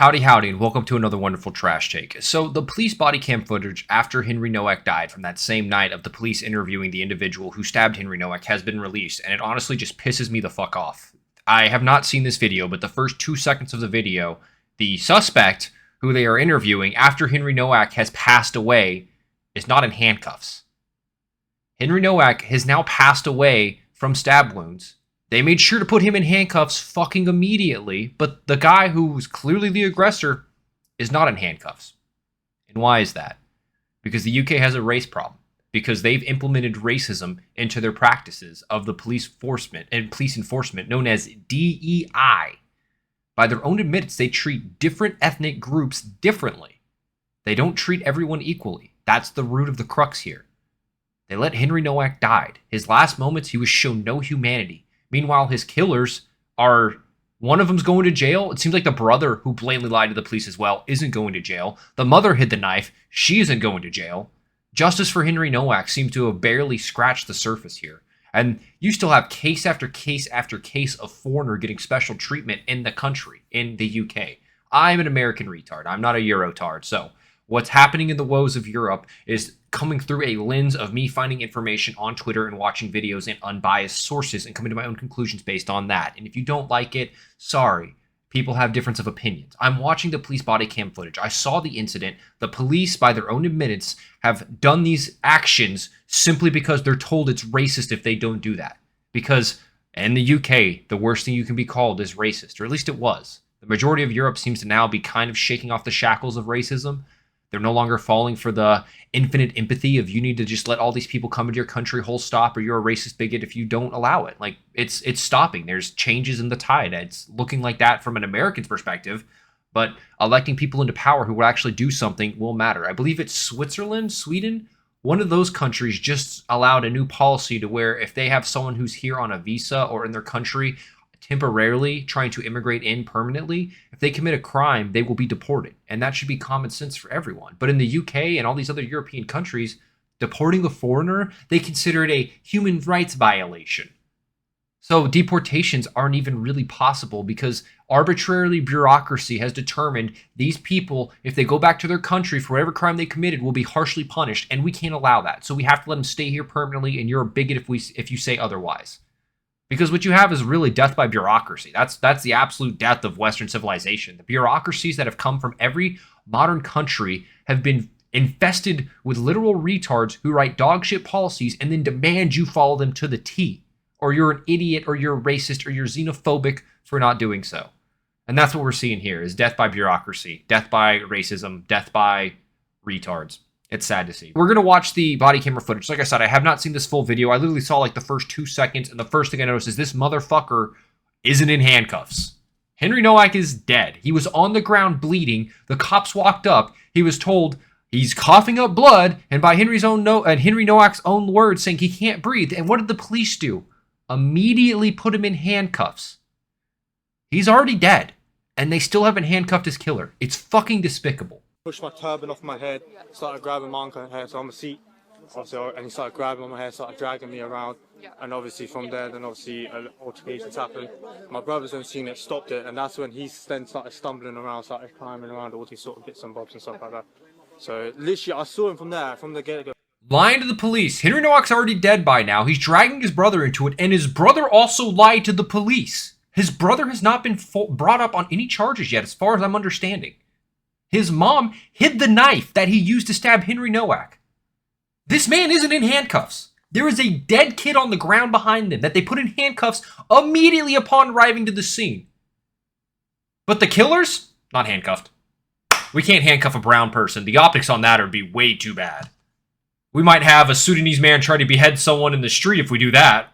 Howdy, howdy, and welcome to another wonderful trash take. So, the police body cam footage after Henry Nowak died from that same night of the police interviewing the individual who stabbed Henry Nowak has been released, and it honestly just pisses me the fuck off. I have not seen this video, but the first 2 seconds of the video, the suspect who they are interviewing after Henry Nowak has passed away is not in handcuffs. Henry Nowak has now passed away from stab wounds. They made sure to put him in handcuffs fucking immediately, but the guy who was clearly the aggressor is not in handcuffs. And why is that? Because the UK has a race problem. Because they've implemented racism into their practices of the police enforcement known as DEI. By their own admittance, they treat different ethnic groups differently. They don't treat everyone equally. That's the root of the crux here. They let Henry Nowak die. His last moments, he was shown no humanity. Meanwhile, his killers are, one of them's going to jail. It seems like the brother who blatantly lied to the police as well isn't going to jail. The mother hid the knife. She isn't going to jail. Justice for Henry Nowak seems to have barely scratched the surface here. And you still have case after case after case of foreigner getting special treatment in the country, in the UK. I'm an American retard. I'm not a Eurotard. So what's happening in the woes of Europe is coming through a lens of me finding information on Twitter and watching videos and unbiased sources and coming to my own conclusions based on that. And if you don't like it, sorry. People have difference of opinions. I'm watching the police body cam footage. I saw the incident. The police, by their own admittance, have done these actions simply because they're told it's racist if they don't do that. Because in the UK, the worst thing you can be called is racist, or at least it was. The majority of Europe seems to now be kind of shaking off the shackles of racism. They're no longer falling for the infinite empathy of you need to just let all these people come into your country whole stop or you're a racist bigot if you don't allow it. Like, it's stopping. There's changes in the tide. It's looking like that from an American's perspective, but electing people into power who will actually do something will matter. I believe it's Switzerland, Sweden. One of those countries just allowed a new policy to where if they have someone who's here on a visa or in their country temporarily trying to immigrate in permanently, if they commit a crime, they will be deported. And that should be common sense for everyone. But in the UK and all these other European countries, deporting a foreigner, they consider it a human rights violation. So deportations aren't even really possible because arbitrarily bureaucracy has determined these people, if they go back to their country for whatever crime they committed, will be harshly punished. And we can't allow that. So we have to let them stay here permanently, and you're a bigot if you say otherwise. Because what you have is really death by bureaucracy. That's the absolute death of Western civilization. The bureaucracies that have come from every modern country have been infested with literal retards who write dog shit policies and then demand you follow them to the T. Or you're an idiot, or you're racist, or you're xenophobic for not doing so. And that's what we're seeing here is death by bureaucracy, death by racism, death by retards. It's sad to see. We're going to watch the body camera footage. Like I said, I have not seen this full video. I literally saw like the first 2 seconds, and the first thing I noticed is this motherfucker isn't in handcuffs. Henry Nowak is dead. He was on the ground bleeding. The cops walked up. He was told he's coughing up blood, and by Henry Nowak's own words saying he can't breathe. And what did the police do? Immediately put him in handcuffs. He's already dead, and they still haven't handcuffed his killer. It's fucking despicable. Pushed my turban off my head, started grabbing my uncle's hair, so I'm a seat, obviously, and he started grabbing on my hair, started dragging me around, and obviously from there, then obviously altercations happened. My brother's then seen it, stopped it, and that's when he then started stumbling around, started climbing around all these sort of bits and bobs and stuff like that. So literally, I saw him from there, from the get-go. Lying to the police. Henry Nowak's already dead by now. He's dragging his brother into it, and his brother also lied to the police. His brother has not been brought up on any charges yet, as far as I'm understanding. His mom hid the knife that he used to stab Henry Nowak. This man isn't in handcuffs. There is a dead kid on the ground behind them that they put in handcuffs immediately upon arriving to the scene. But the killers? Not handcuffed. We can't handcuff a brown person. The optics on that would be way too bad. We might have a Sudanese man try to behead someone in the street if we do that.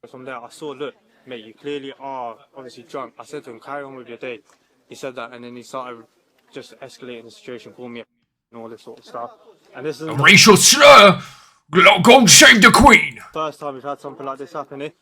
From there, I saw, look, mate, you clearly are obviously drunk. I said to him, carry on with your day. He said that, and then he started just escalating the situation for me and all this sort of stuff. And this is a racial slur! Go and save the queen! First time we've had something like this happen here.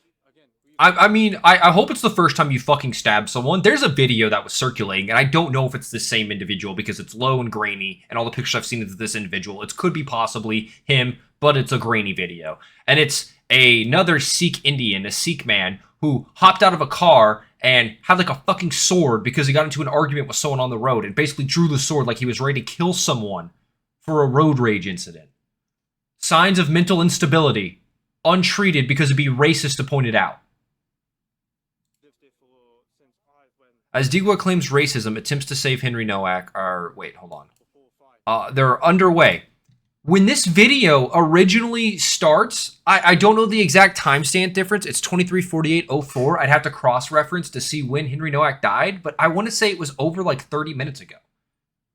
I mean, I hope it's the first time you fucking stabbed someone. There's a video that was circulating, and I don't know if it's the same individual because it's low and grainy, and all the pictures I've seen of this individual, it could be possibly him, but it's a grainy video. And it's another Sikh Indian, a Sikh man, who hopped out of a car and had like a fucking sword because he got into an argument with someone on the road and basically drew the sword like he was ready to kill someone for a road rage incident. Signs of mental instability, untreated because it'd be racist to point it out. As Digwa claims racism, attempts to save Henry Nowak are... Wait, hold on. They're underway. When this video originally starts, I don't know the exact timestamp difference. It's 23:48:04. I'd have to cross-reference to see when Henry Nowak died, but I want to say it was over like 30 minutes ago.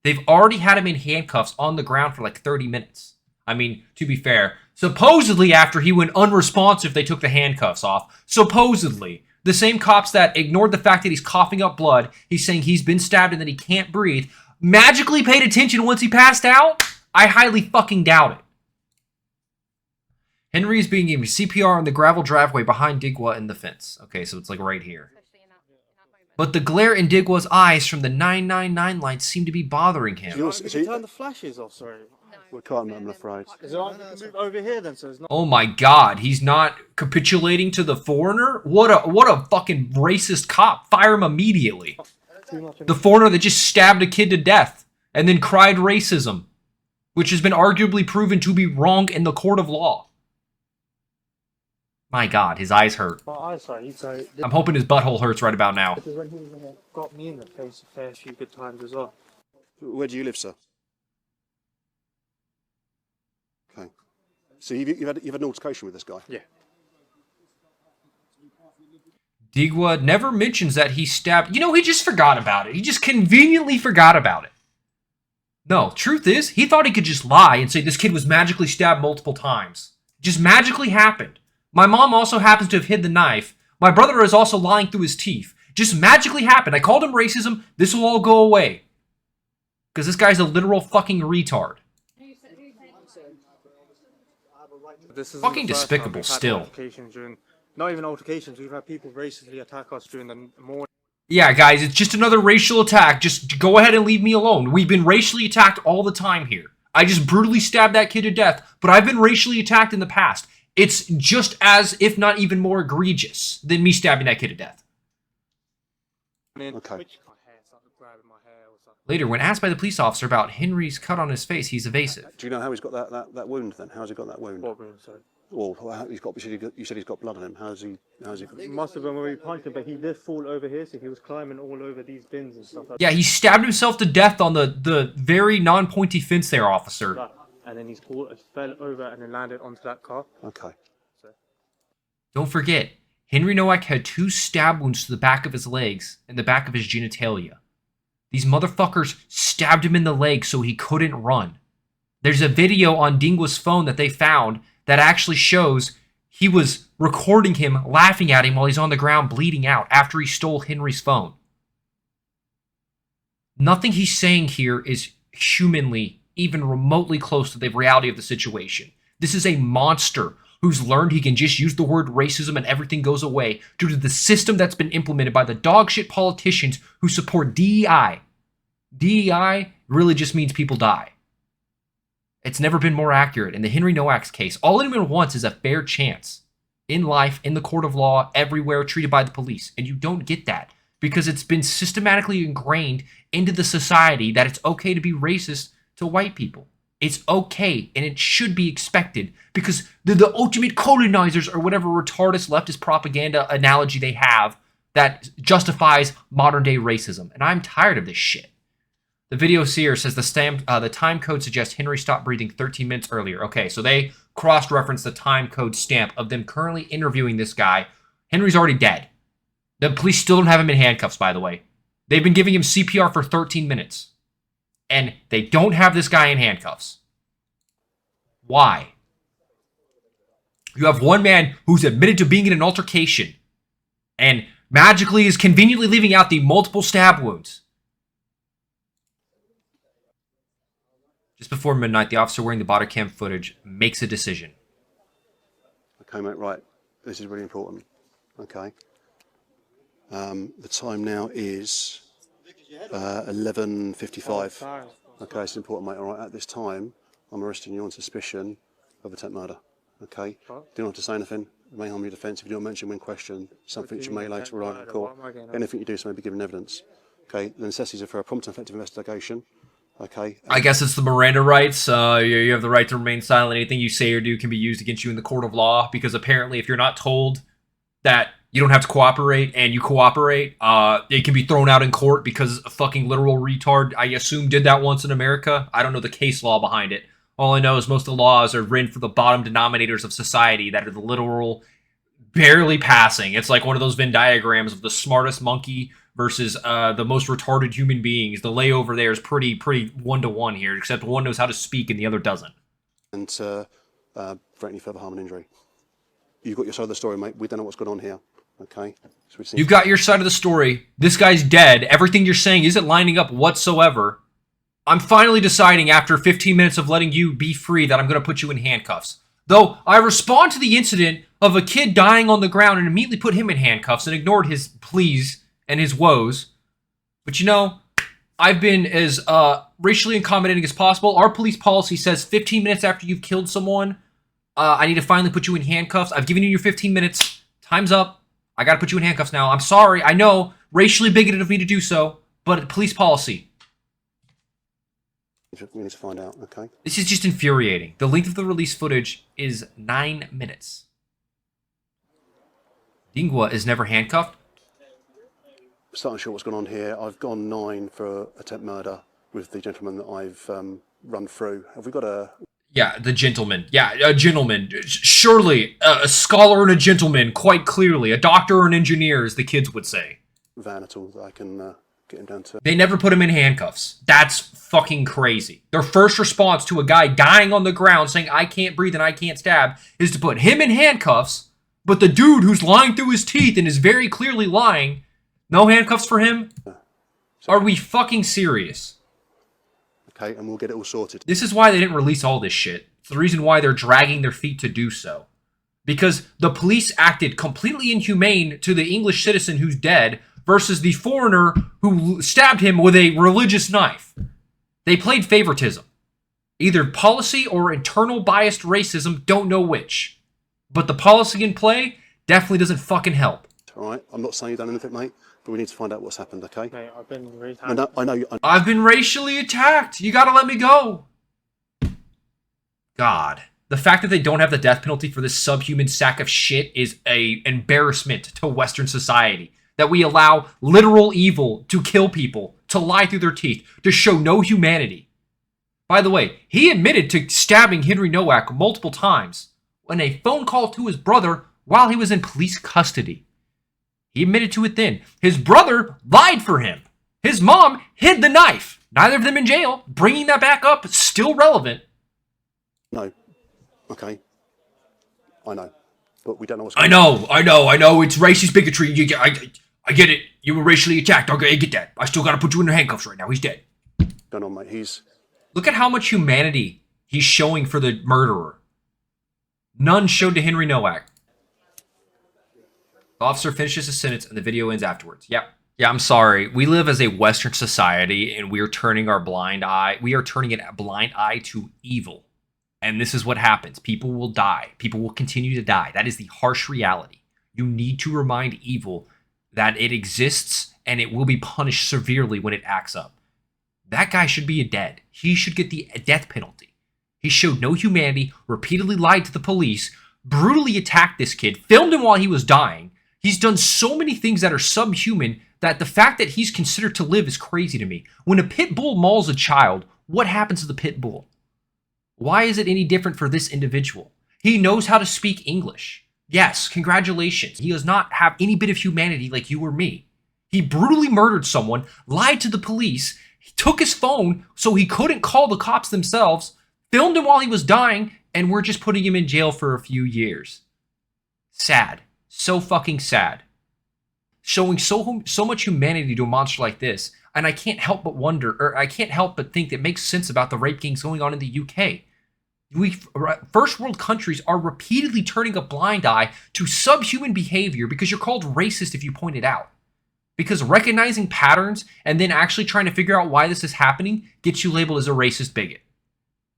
They've already had him in handcuffs on the ground for like 30 minutes. I mean, to be fair, supposedly after he went unresponsive, they took the handcuffs off. Supposedly. The same cops that ignored the fact that he's coughing up blood, he's saying he's been stabbed and that he can't breathe, magically paid attention once he passed out? I highly fucking doubt it. Henry is being given CPR on the gravel driveway behind Digwa and the fence. Okay, so it's like right here. But the glare in Digwa's eyes from the 999 lights seem to be bothering him. You can turn the flashes off, sorry. We can't, I'm afraid. Is it alright to move over here then, so it's not... Oh my god, he's not capitulating to the foreigner? What a fucking racist cop. Fire him immediately. The foreigner that just stabbed a kid to death and then cried racism, which has been arguably proven to be wrong in the court of law. My god, his eyes hurt. I'm hoping his butthole hurts right about now. Because when he got me in the face a fair few good times as well. Where do you live, sir? Okay. So you've had an altercation with this guy? Yeah. Digwa never mentions that he stabbed... You know, he just forgot about it. He just conveniently forgot about it. No, truth is, he thought he could just lie and say this kid was magically stabbed multiple times. It just magically happened. My mom also happens to have hid the knife. My brother is also lying through his teeth. Just magically happened. I called him racism. This will all go away. Because this guy's a literal fucking retard. This is Fucking despicable still. Not even altercations, we've had people racistly attack us during the morning. Yeah, guys, it's just another racial attack. Just go ahead and leave me alone. We've been racially attacked all the time here. I just brutally stabbed that kid to death, but I've been racially attacked in the past. It's just as, if not even more egregious than me stabbing that kid to death. Okay. Later, when asked by the police officer about Henry's cut on his face, he's evasive. Do you know how he's got that wound then? How's he got that wound? What wound, sorry? Well, you said he's got blood on him. How's he? It must have been when we punched him, but he did fall over here, so he was climbing all over these bins and stuff like that. Yeah, he stabbed himself to death on the very non-pointy fence there, officer. And then he fell over and then landed onto that car. Okay. Don't forget, Henry Nowak had 2 stab wounds to the back of his legs and the back of his genitalia. These motherfuckers stabbed him in the leg so he couldn't run. There's a video on Dingwa's phone that they found that actually shows he was recording him laughing at him while he's on the ground bleeding out after he stole Henry's phone. Nothing he's saying here is humanly even remotely close to the reality of the situation. This is a monster who's learned he can just use the word racism and everything goes away due to the system that's been implemented by the dogshit politicians who support DEI. DEI really just means people die. It's never been more accurate. In the Henry Nowak's case, all anyone wants is a fair chance. In life, in the court of law, everywhere, treated by the police. And you don't get that because it's been systematically ingrained into the society that it's okay to be racist to white people. It's okay, and it should be expected, because they're the ultimate colonizers, or whatever retardist leftist propaganda analogy they have that justifies modern-day racism. And I'm tired of this shit. The video seer says the time code suggests Henry stopped breathing 13 minutes earlier. Okay, so they cross-reference the time code stamp of them currently interviewing this guy. Henry's already dead. The police still don't have him in handcuffs, by the way. They've been giving him CPR for 13 minutes. And they don't have this guy in handcuffs. Why? You have one man who's admitted to being in an altercation and magically is conveniently leaving out the multiple stab wounds. Just before midnight, the officer wearing the body cam footage makes a decision. Okay, mate, right. This is really important. Okay. The time now is 11:55. Okay, it's important, mate. All right, at this time, I'm arresting you on suspicion of attempt murder. Okay? Do you not have to say anything? may harm your defence if you don't mention when questioned, something which you may later arrive in court. Anything you do so may be given evidence. Okay, the necessities are for a prompt and effective investigation. Okay. I guess it's the Miranda rights. You have the right to remain silent. Anything you say or do can be used against you in the court of law, because apparently if you're not told that you don't have to cooperate and you cooperate, it can be thrown out in court because a fucking literal retard, I assume, did that once in America. I don't know the case law behind it. All I know is most of the laws are written for the bottom denominators of society that are the literal barely passing. It's like one of those Venn diagrams of the smartest monkey versus the most retarded human beings. The layover there is pretty one-to-one here, except one knows how to speak and the other doesn't. And for any further harm and injury. You've got your side of the story, mate. We don't know what's going on here. Okay? So you've got your side of the story. This guy's dead. Everything you're saying isn't lining up whatsoever. I'm finally deciding after 15 minutes of letting you be free that I'm going to put you in handcuffs. Though I respond to the incident of a kid dying on the ground and immediately put him in handcuffs and ignored his pleas and his woes. But you know, I've been as racially accommodating as possible. Our police policy says 15 minutes after you've killed someone, I need to finally put you in handcuffs. I've given you your 15 minutes. Time's up. I got to put you in handcuffs now. I'm sorry. I know, racially bigoted of me to do so, but police policy. We need to find out, okay? This is just infuriating. The length of the release footage is 9 minutes. Dingwa is never handcuffed? Starting sure what's going on here. I've gone 9 for attempt murder with the gentleman that I've run through. Have we got a... Yeah, the gentleman. Yeah, a gentleman. Surely, a scholar and a gentleman, quite clearly. A doctor or an engineer, as the kids would say. Van at all that I can get him down to. They never put him in handcuffs. That's fucking crazy. Their first response to a guy dying on the ground saying, I can't breathe and I can't stab, is to put him in handcuffs, but the dude who's lying through his teeth and is very clearly lying, no handcuffs for him? Are we fucking serious? Okay, and we'll get it all sorted. This is why they didn't release all this shit. It's the reason why they're dragging their feet to do so. Because the police acted completely inhumane to the English citizen who's dead versus the foreigner who stabbed him with a religious knife. They played favoritism. Either policy or internal biased racism, don't know which. But the policy in play definitely doesn't fucking help. Alright, I'm not saying you've done anything, mate, but we need to find out what's happened, okay? Mate, I've been really I know you... I've been racially attacked. You gotta let me go. God. The fact that they don't have the death penalty for this subhuman sack of shit is an embarrassment to Western society. That we allow literal evil to kill people, to lie through their teeth, to show no humanity. By the way, he admitted to stabbing Henry Nowak multiple times in a phone call to his brother while he was in police custody. He admitted to it then. His brother lied for him. His mom hid the knife. Neither of them in jail. Bringing that back up is still relevant. No. Okay. I know. But we don't know what's I know. It's racist bigotry. I get it. You were racially attacked. I get that. I still got to put you in handcuffs right now. He's dead. going on, mate. Look at how much humanity he's showing for the murderer. None showed to Henry Nowak. The officer finishes his sentence and the video ends afterwards. Yep. Yeah, I'm sorry. We live as a Western society and we are turning our blind eye. We are turning a blind eye to evil. And this is what happens. People will die. People will continue to die. That is the harsh reality. You need to remind evil that it exists and it will be punished severely when it acts up. That guy should be dead. He should get the death penalty. He showed no humanity, repeatedly lied to the police, brutally attacked this kid, filmed him while he was dying. He's done so many things that are subhuman that the fact that he's considered to live is crazy to me. When a pit bull mauls a child, what happens to the pit bull? Why is it any different for this individual? He knows how to speak English. Yes, congratulations. He does not have any bit of humanity like you or me. He brutally murdered someone, lied to the police, he took his phone so he couldn't call the cops themselves, filmed him while he was dying, and we're just putting him in jail for a few years. Sad. So fucking sad. Showing so much humanity to a monster like this, and I can't help but wonder, or I can't help but think that makes sense about the rape gangs going on in the UK. First world countries are repeatedly turning a blind eye to subhuman behavior because you're called racist if you point it out. Because recognizing patterns and then actually trying to figure out why this is happening gets you labeled as a racist bigot.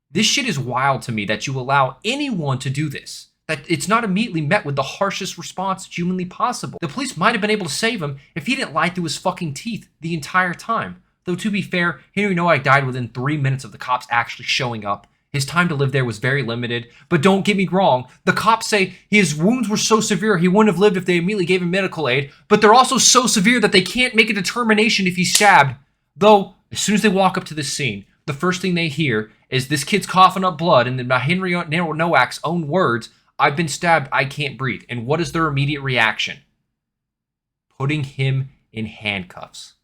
This shit is wild to me that you allow anyone to do this. that it's not immediately met with the harshest response humanly possible. The police might have been able to save him if he didn't lie through his fucking teeth the entire time. Though to be fair, Henry Nowak died within 3 minutes of the cops actually showing up. His time to live there was very limited, but don't get me wrong, the cops say his wounds were so severe he wouldn't have lived if they immediately gave him medical aid, but they're also so severe that they can't make a determination if he's stabbed. Though, as soon as they walk up to this scene, the first thing they hear is this kid's coughing up blood, and then by Henry Nowak's own words, "I've been stabbed, I can't breathe." And what is their immediate reaction? Putting him in handcuffs.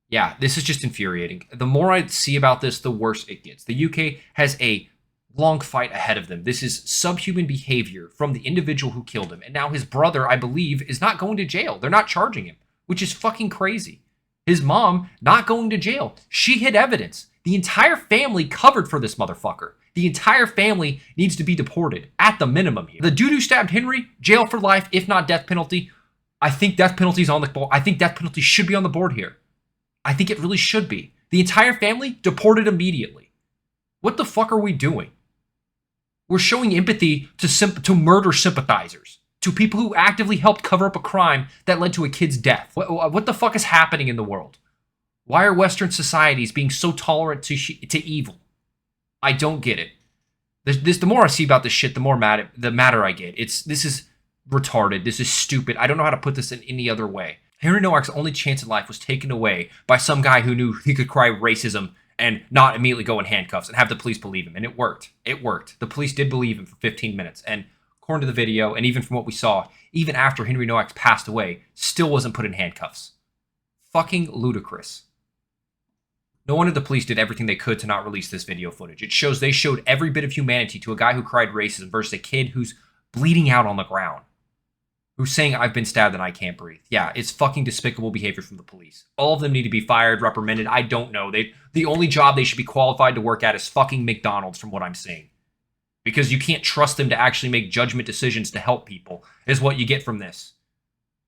Yeah, this is just infuriating. The more I see about this, the worse it gets. The UK has a long fight ahead of them. This is subhuman behavior from the individual who killed him. And now his brother, I believe, is not going to jail. They're not charging him, which is fucking crazy. His mom not going to jail. She hid evidence. The entire family covered for this motherfucker. The entire family needs to be deported, at the minimum here. The dude who stabbed Henry, jail for life, if not death penalty. I think death penalty's on the board. I think death penalty should be on the board here. I think it really should be. The entire family deported immediately. What the fuck are we doing? We're showing empathy to murder sympathizers, to people who actively helped cover up a crime that led to a kid's death. What the fuck is happening in the world? Why are Western societies being so tolerant to evil? I don't get it. The more I see about this shit, the madder I get. This is retarded. This is stupid. I don't know how to put this in any other way. Henry Nowak's only chance in life was taken away by some guy who knew he could cry racism and not immediately go in handcuffs and have the police believe him. And it worked. It worked. The police did believe him for 15 minutes. And according to the video, and even from what we saw, even after Henry Nowak passed away, still wasn't put in handcuffs. Fucking ludicrous. No wonder the police did everything they could to not release this video footage. It shows they showed every bit of humanity to a guy who cried racism versus a kid who's bleeding out on the ground. Who's saying, "I've been stabbed and I can't breathe." Yeah, it's fucking despicable behavior from the police. All of them need to be fired, reprimanded. I don't know. The only job they should be qualified to work at is fucking McDonald's, from what I'm seeing. Because you can't trust them to actually make judgment decisions to help people, is what you get from this.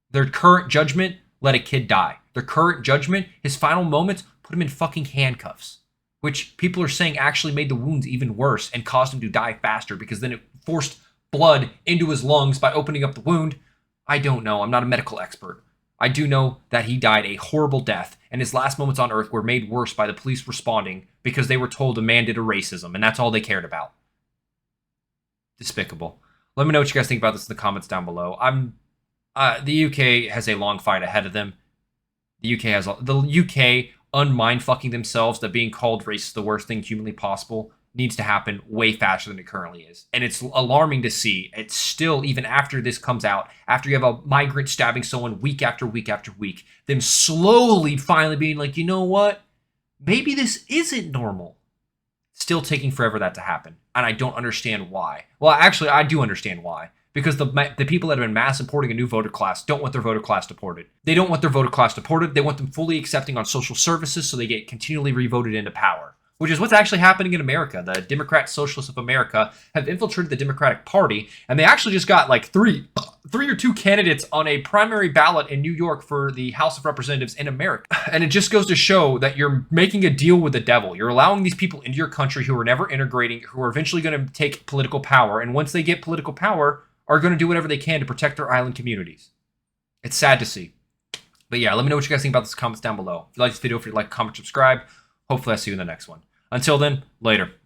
Their current judgment, let a kid die. Their current judgment, his final moments, put him in fucking handcuffs. Which people are saying actually made the wounds even worse and caused him to die faster because then it forced blood into his lungs by opening up the wound. I don't know. I'm not a medical expert. I do know that he died a horrible death, and his last moments on Earth were made worse by the police responding because they were told a man did a racism, and that's all they cared about. Despicable. Let me know what you guys think about this in the comments down below. The UK has a long fight ahead of them. The UK unmind-fucking themselves that being called racist is the worst thing humanly possible needs to happen way faster than it currently is. And it's alarming to see. It's still, even after this comes out, after you have a migrant stabbing someone week after week after week, them slowly finally being like, you know what? Maybe this isn't normal. Still taking forever that to happen. And I don't understand why. Well, actually, I do understand why. Because the people that have been mass importing a new voter class don't want their voter class deported. They don't want their voter class deported. They want them fully accepting on social services so they get continually revoted into power. Which is what's actually happening in America. The Democrat Socialists of America have infiltrated the Democratic Party, and they actually just got like three or two candidates on a primary ballot in New York for the House of Representatives in America. And it just goes to show that you're making a deal with the devil. You're allowing these people into your country who are never integrating, who are eventually going to take political power, and once they get political power, are going to do whatever they can to protect their island communities. It's sad to see. But yeah, let me know what you guys think about this in the comments down below. If you like this video, feel free to like, comment, subscribe. Hopefully I'll see you in the next one. Until then, later.